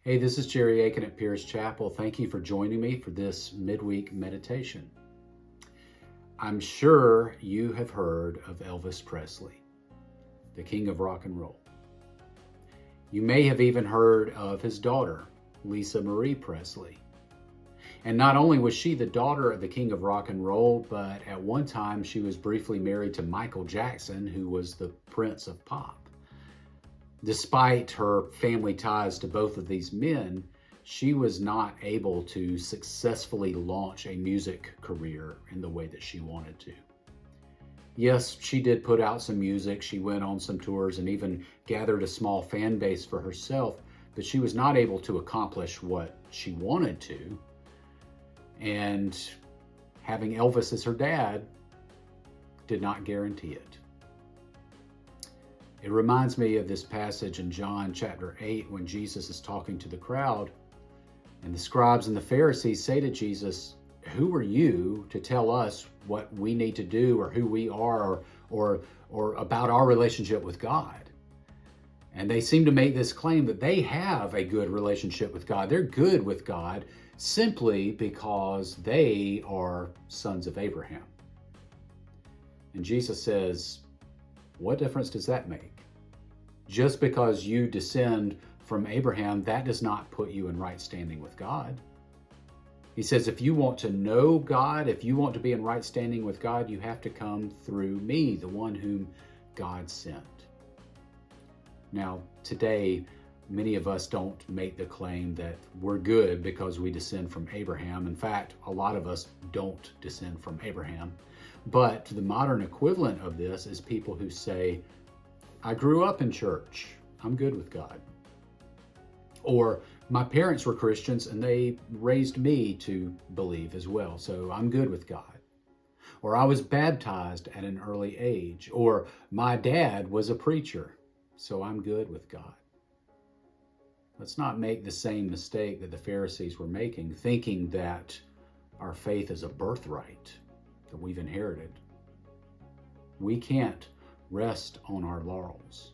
Hey, this is Jerry Akin at Pierce Chapel. Thank you for joining me for this midweek meditation. I'm sure you have heard of Elvis Presley, the king of rock and roll. You may have even heard of his daughter, Lisa Marie Presley. And not only was she the daughter of the king of rock and roll, but at one time she was briefly married to Michael Jackson, who was the prince of pop. Despite her family ties to both of these men, she was not able to successfully launch a music career in the way that she wanted to. Yes, she did put out some music, she went on some tours and even gathered a small fan base for herself, but she was not able to accomplish what she wanted to. And having Elvis as her dad did not guarantee it. It reminds me of this passage in John chapter 8 when Jesus is talking to the crowd, and the scribes and the Pharisees say to Jesus, "Who are you to tell us what we need to do or who we are or about our relationship with God?" And they seem to make this claim that they have a good relationship with God. They're good with God simply because they are sons of Abraham. And Jesus says, what difference does that make? Just because you descend from Abraham, that does not put you in right standing with God. He says, if you want to know God, if you want to be in right standing with God, you have to come through me, the one whom God sent. Now, today, many of us don't make the claim that we're good because we descend from Abraham. In fact, a lot of us don't descend from Abraham. But the modern equivalent of this is people who say, I grew up in church, I'm good with God. Or my parents were Christians and they raised me to believe as well, so I'm good with God. Or I was baptized at an early age. Or my dad was a preacher, so I'm good with God. Let's not make the same mistake that the Pharisees were making, thinking that our faith is a birthright that we've inherited. We can't rest on our laurels.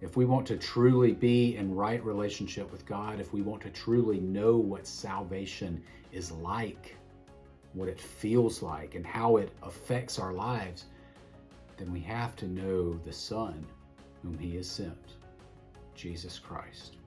If we want to truly be in right relationship with God, if we want to truly know what salvation is like, what it feels like, and how it affects our lives, then we have to know the Son whom He has sent, Jesus Christ.